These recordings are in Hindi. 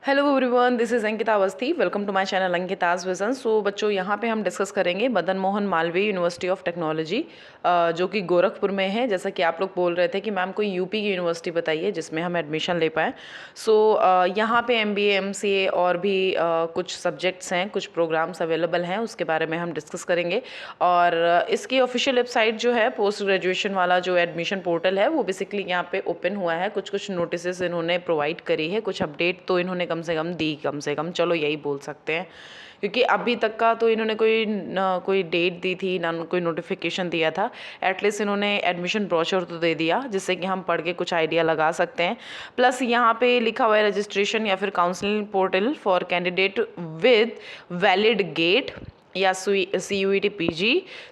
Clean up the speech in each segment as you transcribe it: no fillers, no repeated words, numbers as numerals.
Hello everyone, this is Ankita Awasthi. Welcome to my channel Ankita's vision. So बच्चों, यहाँ पे हम डिस्कस करेंगे Madan Mohan Malaviya university of technology जो कि गोरखपुर में है। जैसा कि आप लोग बोल रहे थे कि मैम कोई यूपी की यूनिवर्सिटी बताइए जिसमें हम एडमिशन ले पाएँ। सो यहाँ पे MBA MCA और भी कुछ सब्जेक्ट्स हैं, कुछ प्रोग्राम्स अवेलेबल हैं, उसके बारे में हम डिस्कस करेंगे। और इसकी ऑफिशियल वेबसाइट जो है, पोस्ट ग्रेजुएशन वाला जो एडमिशन पोर्टल है, वो बेसिकली यहाँ पे ओपन हुआ है। कुछ नोटिस इन्होंने प्रोवाइड करी है, कुछ अपडेट तो इन्होंने कम से कम चलो यही बोल सकते हैं, क्योंकि अभी तक का तो इन्होंने कोई डेट दी थी ना कोई नोटिफिकेशन दिया था। एटलीस्ट इन्होंने एडमिशन ब्रोशर तो दे दिया जिससे कि हम पढ़ के कुछ आइडिया लगा सकते हैं। प्लस यहाँ पे लिखा हुआ है रजिस्ट्रेशन या फिर counselling portal for candidate with valid GATE या CUET PG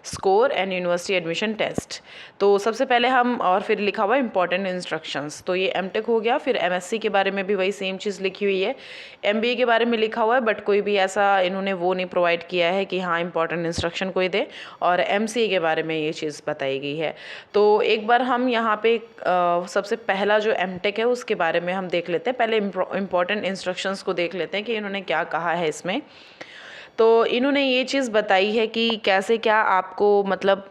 score and university admission test. तो सबसे पहले हम, और फिर लिखा हुआ है इंपॉर्टेंट इंस्ट्रक्शंस, तो ये MTech हो गया। फिर MSc के बारे में भी वही सेम चीज़ लिखी हुई है। MBA के बारे में लिखा हुआ है, बट कोई भी ऐसा इन्होंने वो नहीं प्रोवाइड किया है कि हाँ इंपॉर्टेंट इंस्ट्रक्शन कोई दे। और MCA के बारे में ये चीज़ बताई गई है। तो एक बार हम यहाँ पे सबसे पहला जो MTech है उसके बारे में हम देख लेते हैं। पहले इंपॉर्टेंट इंस्ट्रक्शंस को देख लेते हैं कि इन्होंने क्या कहा है इसमें। तो इन्होंने ये चीज़ बताई है कि कैसे क्या आपको, मतलब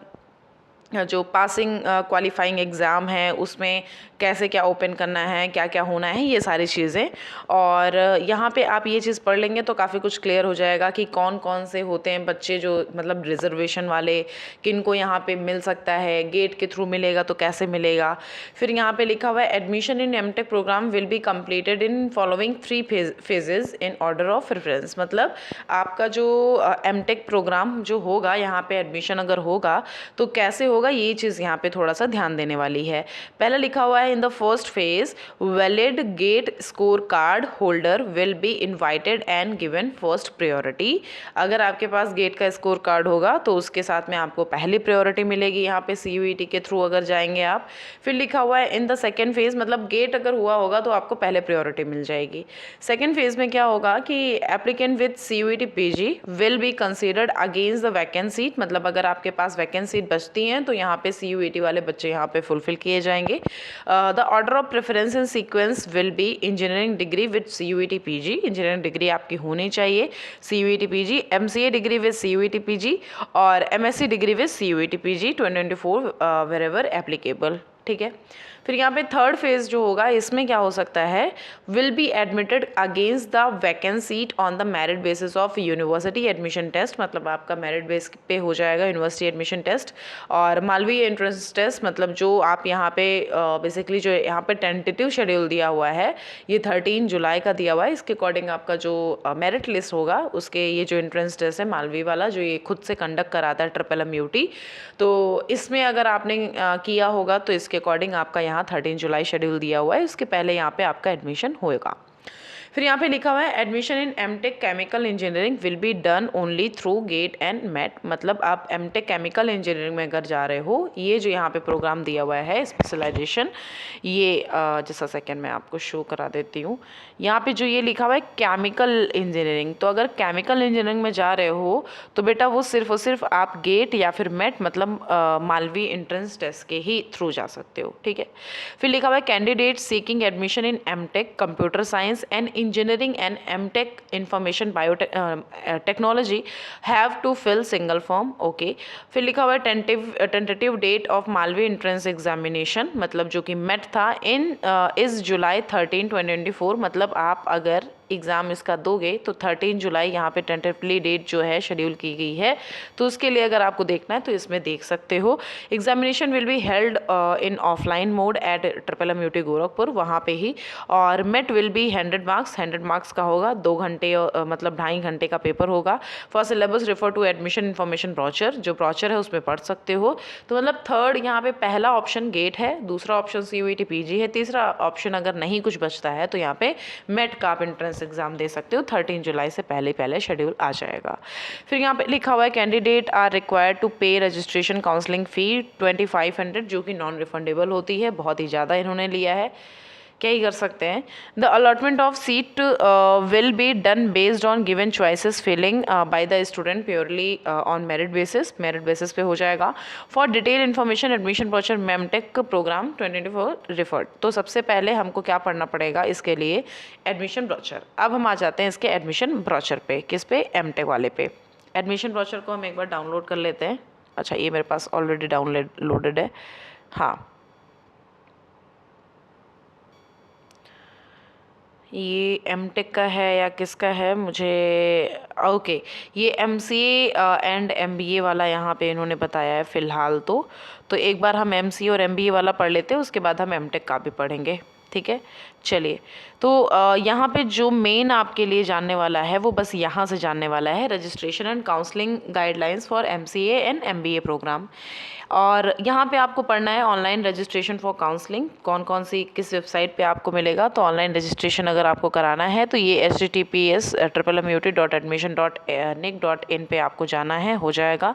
जो पासिंग क्वालिफाइंग एग्ज़ाम है उसमें कैसे क्या ओपन करना है, क्या क्या होना है, ये सारी चीज़ें। और यहाँ पे आप ये चीज़ पढ़ लेंगे तो काफ़ी कुछ क्लियर हो जाएगा कि कौन कौन से होते हैं बच्चे जो, मतलब रिजर्वेशन वाले, किन को यहाँ पे मिल सकता है, गेट के थ्रू मिलेगा तो कैसे मिलेगा। फिर यहाँ पे लिखा हुआ है admission in MTech programme will be completed in following 3 phases in order of preference. मतलब आपका जो MTech प्रोग्राम जो होगा, यहाँ पे एडमिशन अगर होगा तो कैसे होगा, ये चीज़ यहाँ पे थोड़ा सा ध्यान देने वाली है। पहला लिखा हुआ है in the first phase valid GATE score card holder will be invited and given first priority. अगर आपके पास गेट का स्कोर कार्ड होगा तो उसके साथ में आपको पहली प्रायोरिटी मिलेगी यहाँ पे CUET के थ्रू अगर जाएंगे आप। फिर लिखा हुआ है इन द सेकेंड फेज, मतलब गेट अगर हुआ होगा तो आपको पहले प्रायोरिटी मिल जाएगी। सेकेंड फेज में क्या होगा कि applicant with CUET PG will be considered against the vacant seat. मतलब अगर आपके पास वैकेंट सीट बचती हैं तो यहाँ पे CUET वाले बच्चे यहाँ पे फुलफिल किए जाएंगे। The order of preference in sequence will be engineering degree with CUET PG। Engineering degree आपकी होनी चाहिए, CUET PG, MCA degree with CUET PG और MSc degree with CUET PG 2024 wherever applicable. ठीक है। फिर यहाँ पे थर्ड फेज जो होगा, इसमें क्या हो सकता है, will be admitted against the vacant seat on the merit basis of university admission test. मतलब आपका मेरिट बेस पे हो जाएगा यूनिवर्सिटी एडमिशन टेस्ट और मालवीय एंट्रेंस टेस्ट। मतलब जो आप यहाँ पे बेसिकली जो यहाँ पे टेंटेटिव शेड्यूल दिया हुआ है ये 13 जुलाई का दिया हुआ है। इसके अकॉर्डिंग आपका जो मेरिट लिस्ट होगा उसके ये जो एंट्रेंस टेस्ट है मालवीय वाला, जो ये खुद से कंडक्ट कराता है MMUT, तो इसमें अगर आपने किया होगा तो इसके अकॉर्डिंग आपका यहाँ 13 जुलाई शेड्यूल दिया हुआ है, इसके पहले यहाँ पे आपका एडमिशन होएगा। फिर यहाँ पे लिखा हुआ है admission in MTech chemical engineering will be done only through GATE and MET. मतलब आप MTech केमिकल इंजीनियरिंग में अगर जा रहे हो, ये जो यहाँ पे प्रोग्राम दिया हुआ है स्पेशलाइजेशन, ये जैसा सेकेंड मैं आपको शो करा देती हूँ। यहाँ पे जो ये लिखा हुआ है केमिकल इंजीनियरिंग, तो अगर केमिकल इंजीनियरिंग में जा रहे हो तो बेटा वो सिर्फ और सिर्फ आप गेट या फिर मेट, मतलब मालवीय एंट्रेंस टेस्ट के ही थ्रू जा सकते हो। ठीक है। फिर लिखा हुआ है candidate seeking admission in MTech computer science and engineering and MTech information biotechnology have to fill single form। Okay. फिर लिखा हुआ है tentative date of Malaviya entrance examination, मतलब जो कि मेट था इन इस जुलाई 13 2024। मतलब आप अगर एग्ज़ाम इसका दोगे तो 13 जुलाई यहाँ पे टेंटेटिवली डेट जो है शेड्यूल की गई है, तो उसके लिए अगर आपको देखना है तो इसमें देख सकते हो। Examination will be held in offline mode eight MMUT Gorakhpur, वहाँ पे ही। और मेट विल बी 100 मार्क्स का होगा, 2 घंटे मतलब 2.5 घंटे का पेपर होगा। For syllabus refer to admission information brochure, जो ब्रोचर है उसमें पढ़ सकते हो। तो मतलब थर्ड यहाँ पे पहला ऑप्शन गेट है, दूसरा ऑप्शन CUET PG है, तीसरा ऑप्शन अगर नहीं कुछ बचता है तो यहाँ पे मेट का आप एंट्रेंस एग्जाम दे सकते हो। 13 जुलाई से पहले शेड्यूल आ जाएगा। फिर यहाँ पे लिखा हुआ है कैंडिडेट आर रिक्वायर्ड टू पे रजिस्ट्रेशन काउंसलिंग फ़ी 2500, जो कि नॉन रिफंडेबल होती है। बहुत ही ज़्यादा इन्होंने लिया है। क्या ही कर सकते हैं। The allotment of seat will be done based on given choices filling by the student purely on merit basis पे हो जाएगा। For detail information admission brochure MTech program 2024 referred. तो सबसे पहले हमको क्या पढ़ना पड़ेगा इसके लिए, एडमिशन ब्रोचर। अब हम आ जाते हैं इसके एडमिशन ब्रोचर पे, किस पे, एमटेक वाले पे। एडमिशन ब्रोचर को हम एक बार डाउनलोड कर लेते हैं। अच्छा, ये मेरे पास ऑलरेडी डाउनलोडेड है। हाँ, ये एमटेक का है या किसका है मुझे, ओके, ये एमसीए एंड एमबीए वाला यहाँ पे इन्होंने बताया है फ़िलहाल। तो एक बार हम एमसीए और एमबीए वाला पढ़ लेते हैं, उसके बाद हम एमटेक का भी पढ़ेंगे, ठीक है। चलिए, तो यहाँ पे जो मेन आपके लिए जानने वाला है वो बस यहाँ से जानने वाला है, registration and counselling guidelines for MCA and MBA programme. और यहाँ पे आपको पढ़ना है ऑनलाइन रजिस्ट्रेशन फॉर काउंसलिंग, कौन कौन सी किस वेबसाइट पे आपको मिलेगा। तो ऑनलाइन रजिस्ट्रेशन अगर आपको कराना है तो ये https://mut.admission.nic.in पे आपको जाना है, हो जाएगा।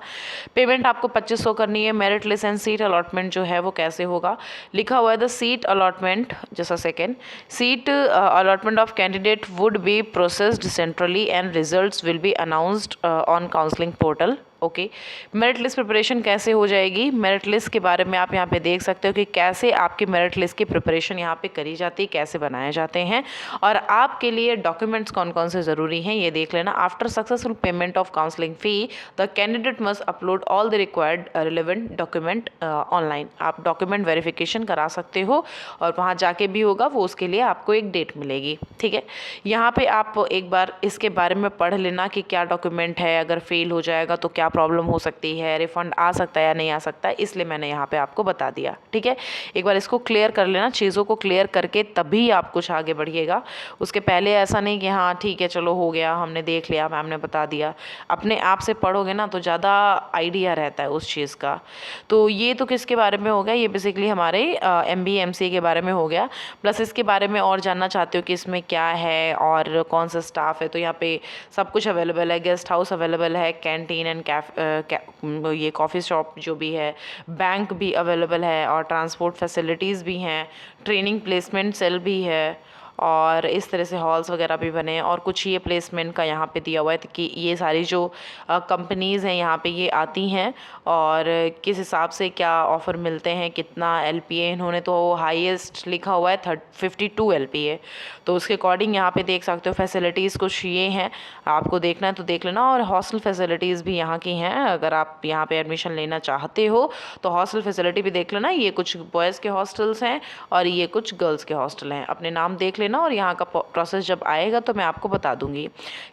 पेमेंट आपको 2500 करनी है। Merit list and seat allotment जो है वो कैसे होगा, लिखा हुआ है the seat allotment, just a second, seat allotment of candidate would be processed centrally and results will be announced on counseling portal। Okay, merit list preparation कैसे हो जाएगी, मेरिट लिस्ट के बारे में आप यहाँ पे देख सकते हो कि कैसे आपकी मेरिट लिस्ट की प्रिपरेशन यहाँ पे करी जाती है, कैसे बनाए जाते हैं, और आपके लिए डॉक्यूमेंट्स कौन कौन से ज़रूरी हैं ये देख लेना। After successful payment of counselling fee the candidate must upload all the required relevant document online. आप डॉक्यूमेंट वेरिफिकेशन करा सकते हो और वहाँ जाके भी होगा वो, उसके लिए आपको एक डेट मिलेगी, ठीक है। यहाँ पे आप एक बार इसके बारे में पढ़ लेना कि क्या डॉक्यूमेंट है, अगर फेल हो जाएगा तो क्या प्रॉब्लम हो सकती है, रिफंड आ सकता है या नहीं आ सकता है, इसलिए मैंने यहाँ पे आपको बता दिया, ठीक है। एक बार इसको क्लियर कर लेना, चीज़ों को क्लियर करके तभी आप कुछ आगे बढ़िएगा। उसके पहले ऐसा नहीं कि हाँ ठीक है चलो हो गया, हमने देख लिया, मैम ने बता दिया। अपने आप से पढ़ोगे ना तो ज़्यादा आइडिया रहता है उस चीज़ का। तो ये तो किसके बारे में हो गया, ये बेसिकली हमारे MBA MCA के बारे में हो गया। प्लस इसके बारे में और जानना चाहते हो कि इसमें क्या है और कौन सा स्टाफ है, तो यहाँ पे सब कुछ अवेलेबल है। गेस्ट हाउस अवेलेबल है, कैंटीन एंड ये कॉफ़ी शॉप जो भी है, बैंक भी अवेलेबल है, और ट्रांसपोर्ट फैसिलिटीज़ भी हैं, ट्रेनिंग प्लेसमेंट सेल भी है, और इस तरह से हॉल्स वगैरह भी बने हैं। और कुछ ये प्लेसमेंट का यहाँ पे दिया हुआ है कि ये सारी जो कंपनीज़ हैं यहाँ पे ये आती हैं और किस हिसाब से क्या ऑफ़र मिलते हैं, कितना LPA इन्होंने तो हाईएस्ट लिखा हुआ है 52 LPA। तो उसके अकॉर्डिंग यहाँ पे देख सकते हो फैसिलिटीज़ कुछ ये हैं, आपको देखना है तो देख लेना। और हॉस्टल फैसिलिटीज़ भी यहाँ की हैं, अगर आप यहाँ पे एडमिशन लेना चाहते हो तो हॉस्टल फैसिलिटी भी देख लेना। ये कुछ बॉयज़ के हॉस्टल्स हैं और ये कुछ गर्ल्स के हॉस्टल हैं, अपने नाम देख लेना और यहाँ का प्रोसेस जब आएगा तो मैं आपको बता दूंगी।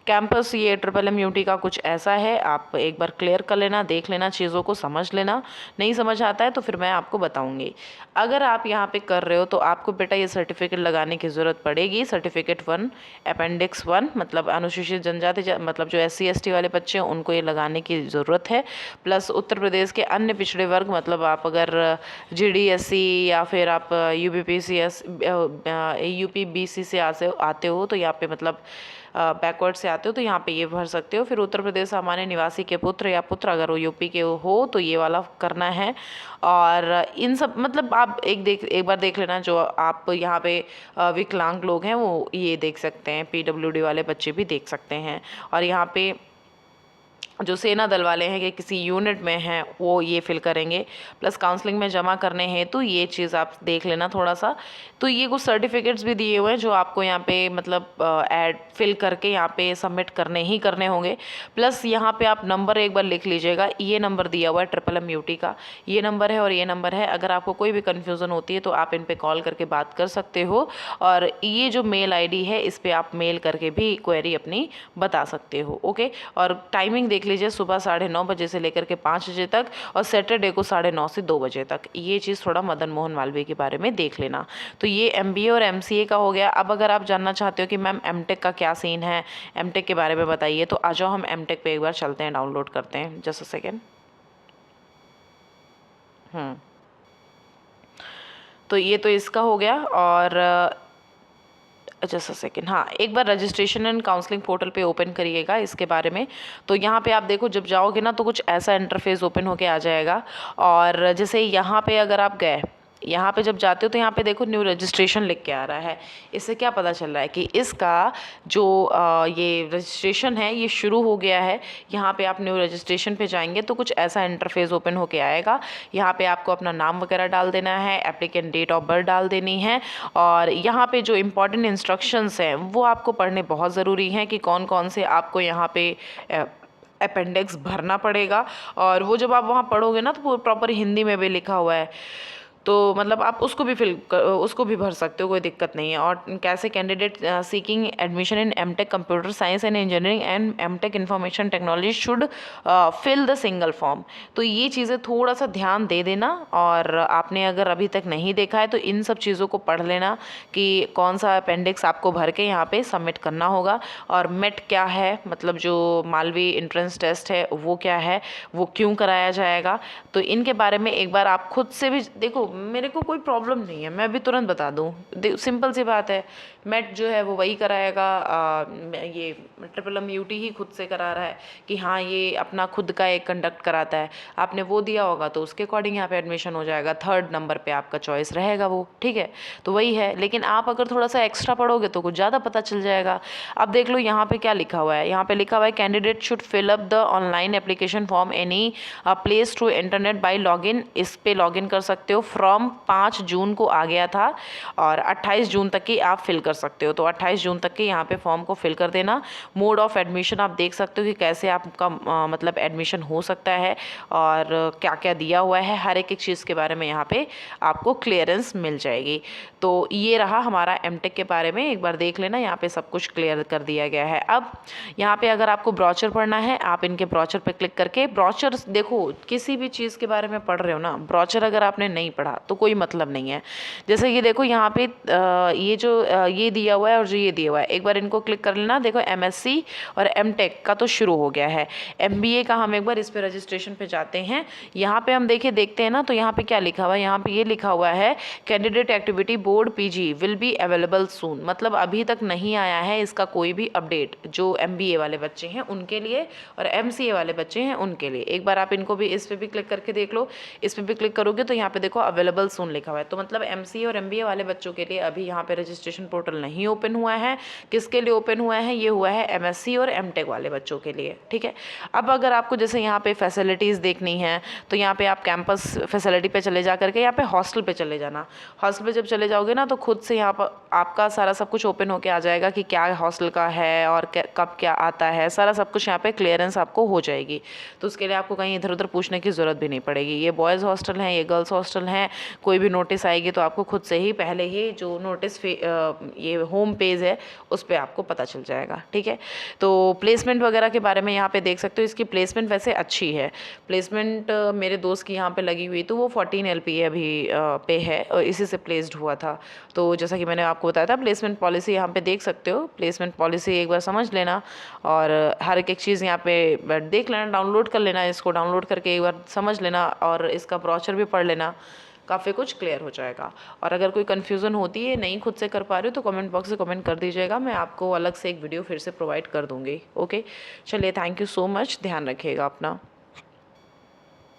कैंपस ये MMUT का कुछ ऐसा है, आप एक बार क्लियर कर लेना, देख लेना, चीज़ों को समझ लेना। नहीं समझ आता है तो फिर मैं आपको बताऊंगी। अगर आप यहाँ पे कर रहे हो तो आपको बेटा ये सर्टिफिकेट लगाने की ज़रूरत पड़ेगी। सर्टिफिकेट 1 अपेंडिक्स 1, मतलब अनुसूचित जनजाति मतलब जो SC ST वाले बच्चे हैं उनको ये लगाने की ज़रूरत है। प्लस उत्तर प्रदेश के अन्य पिछड़े वर्ग, मतलब आप अगर GDSC या फिर आप UPBCS UPBC से आते हो तो यहाँ पे मतलब बैकवर्ड से आते हो तो यहाँ पे ये भर सकते हो। फिर उत्तर प्रदेश सामान्य निवासी के पुत्र या पुत्र अगर वो यूपी के हो तो ये वाला करना है। और इन सब मतलब आप एक बार देख लेना, जो आप यहाँ पे विकलांग लोग हैं वो ये देख सकते हैं, PWD वाले बच्चे भी देख सकते हैं। और यहाँ पे जो सेना दल वाले हैं कि किसी यूनिट में हैं वो ये फिल करेंगे। प्लस काउंसलिंग में जमा करने हैं तो ये चीज़ आप देख लेना थोड़ा सा। तो ये कुछ सर्टिफिकेट्स भी दिए हुए हैं जो आपको यहाँ पे मतलब ऐड फिल करके यहाँ पे सबमिट करने होंगे। प्लस यहाँ पे आप नंबर एक बार लिख लीजिएगा, ये नंबर दिया हुआ है MMUT का, ये नंबर है और ये नंबर है। अगर आपको कोई भी कन्फ्यूज़न होती है तो आप इन पर कॉल करके बात कर सकते हो। और ये जो मेल ID है इस पर आप मेल करके भी क्वेरी अपनी बता सकते हो, ओके। और टाइमिंग देख लीजिए, सुबह 9:30 बजे से लेकर के 5 बजे तक, और सैटरडे को 9:30 से 2 बजे तक। ये चीज़ थोड़ा मदन मोहन मालवीय के बारे में देख लेना। तो ये MBA और MCA का हो गया। अब अगर आप जानना चाहते हो कि मैम MTech का क्या सीन है, MTech के बारे में बताइए, तो आ जाओ हम MTech पे एक बार चलते हैं, डाउनलोड करते हैं, जस्ट अ सेकेंड। तो ये तो इसका हो गया। और जस्ट अ सेकेंड, हाँ एक बार रजिस्ट्रेशन एंड काउंसलिंग पोर्टल पे ओपन करिएगा इसके बारे में। तो यहाँ पे आप देखो, जब जाओगे ना तो कुछ ऐसा इंटरफेस ओपन होके आ जाएगा। और जैसे यहाँ पे अगर आप गए यहाँ पे जब जाते हो तो यहाँ पे देखो न्यू रजिस्ट्रेशन लिख के आ रहा है। इससे क्या पता चल रहा है कि इसका जो ये रजिस्ट्रेशन है ये शुरू हो गया है। यहाँ पे आप न्यू रजिस्ट्रेशन पे जाएंगे तो कुछ ऐसा इंटरफेस ओपन होके आएगा। यहाँ पे आपको अपना नाम वगैरह डाल देना है, एप्लीकेंट डेट ऑफ बर्थ डाल देनी है, और यहाँ पे जो इम्पॉर्टेंट इंस्ट्रक्शंस हैं वो आपको पढ़ने बहुत ज़रूरी हैं कि कौन कौन से आपको यहाँ पे अपेंडिक्स भरना पड़ेगा। और वो जब आप वहाँ पढ़ोगे ना तो प्रॉपर हिंदी में भी लिखा हुआ है, तो मतलब आप उसको भी भर सकते हो, कोई दिक्कत नहीं है। और कैसे candidate seeking admission in MTech computer science and engineering and MTech information technology should fill the single form. तो ये चीज़ें थोड़ा सा ध्यान दे देना, और आपने अगर अभी तक नहीं देखा है तो इन सब चीज़ों को पढ़ लेना कि कौन सा अपेंडिक्स आपको भर के यहाँ पे सबमिट करना होगा, और मेट क्या है, मतलब जो मालवी एंट्रेंस टेस्ट है वो क्या है, वो क्यों कराया जाएगा। तो इनके बारे में एक बार आप खुद से भी देखो। मेरे को कोई प्रॉब्लम नहीं है, मैं अभी तुरंत बता दूँ, सिंपल सी बात है। मेट जो है वो वही कराएगा, ये MMUT ही खुद से करा रहा है कि हाँ ये अपना खुद का एक कंडक्ट कराता है। आपने वो दिया होगा तो उसके अकॉर्डिंग यहाँ पे एडमिशन हो जाएगा, 3rd नंबर पे आपका चॉइस रहेगा वो, ठीक है। तो वही है, लेकिन आप अगर थोड़ा सा एक्स्ट्रा पढ़ोगे तो कुछ ज़्यादा पता चल जाएगा। अब देख लो यहाँ पे क्या लिखा हुआ है। यहाँ पे लिखा हुआ है candidate should fill up the online application form any place through internet by login. इस पे लॉगिन कर सकते हो। फ्रॉम 5 जून को आ गया था और 28 जून तक की आप फिल कर सकते हो। तो 28 जून तक के यहाँ पे फॉर्म को फिल कर देना। मोड ऑफ एडमिशन आप देख सकते हो कि कैसे आपका मतलब एडमिशन हो सकता है और क्या क्या दिया हुआ है, हर एक चीज़ के बारे में यहाँ पे आपको क्लियरेंस मिल जाएगी। तो ये रहा हमारा एमटेक के बारे में, एक बार देख लेना, यहाँ पे सब कुछ क्लियर कर दिया गया है। अब यहाँ पे अगर आपको ब्रोचर पढ़ना है, आप इनके ब्रोचर पे क्लिक करके ब्रोचर देखो। किसी भी चीज़ के बारे में पढ़ रहे हो ना, ब्रोचर अगर आपने नहीं पढ़ा तो कोई मतलब नहीं है। जैसे कि देखो यहाँ पे ये जो ये दिया हुआ है और जो ये दिया हुआ है, एक बार इनको क्लिक कर लेना। देखो एमएससी और एमटेक का तो शुरू हो गया है। एमबीए का हम एक बार इस पे रजिस्ट्रेशन पे जाते हैं। यहाँ पे हम देखते हैं ना, तो यहाँ पे क्या लिखा हुआ है, यहाँ पे ये लिखा हुआ है candidate activity board PG will be available सून। मतलब अभी तक नहीं आया है इसका कोई भी अपडेट, जो एमबीए वाले बच्चे हैं उनके लिए और एमसीए वाले बच्चे हैं उनके लिए। एक बार आप इनको भी इस पे भी क्लिक करके देख लो। इस पे भी क्लिक करोगे तो यहाँ पे देखो अवेलेबल सून लिखा हुआ है। तो मतलब एमसीए और एमबीए वाले बच्चों के लिए अभी यहाँ पे रजिस्ट्रेशन पोर्टल नहीं ओपन हुआ है। किसके लिए ओपन हुआ है? ये हुआ है एमएससी और एमटेक वाले बच्चों के लिए, ठीक है। अब अगर आपको जैसे यहाँ पे फैसिलिटीज़ देखनी है तो यहाँ पे आप कैंपस फैसिलिटी पे चले जा करके यहाँ पे हॉस्टल पे चले जाना। हॉस्टल पे जब चले जाओगे ना तो खुद से यहाँ पर आपका सारा सब कुछ ओपन होके आ जाएगा कि क्या हॉस्टल का है और कब क्या आता है, सारा सब कुछ यहाँ पे क्लियरेंस आपको हो जाएगी। तो उसके लिए आपको कहीं इधर उधर पूछने की ज़रूरत भी नहीं पड़ेगी। ये बॉयज़ हॉस्टल हैं, ये गर्ल्स हॉस्टल हैं। कोई भी नोटिस आएगी तो आपको खुद से ही पहले ही जो नोटिस ये होम पेज है उस पर आपको पता चल जाएगा, ठीक है। तो प्लेसमेंट वगैरह के बारे में यहाँ पे देख सकते हो। इसकी प्लेसमेंट वैसे अच्छी है। प्लेसमेंट मेरे दोस्त की यहाँ पे लगी हुई तो वो 14 LPA अभी पे है और इसी से प्लेस्ड हुआ था। तो जैसा कि मैंने आपको बताया था, प्लेसमेंट पॉलिसी यहाँ पे देख सकते हो। प्लेसमेंट पॉलिसी एक बार समझ लेना और हर एक चीज़ यहाँ पे देख लेना, डाउनलोड कर लेना। इसको डाउनलोड करके एक बार समझ लेना और इसका ब्रोचर भी पढ़ लेना, काफ़ी कुछ क्लियर हो जाएगा। और अगर कोई कन्फ्यूज़न होती है, नहीं खुद से कर पा रहे हो, तो कमेंट बॉक्स में कमेंट कर दीजिएगा, मैं आपको अलग से एक वीडियो फिर से प्रोवाइड कर दूँगी। ओके, चलिए, थैंक यू सो मच, ध्यान रखिएगा अपना।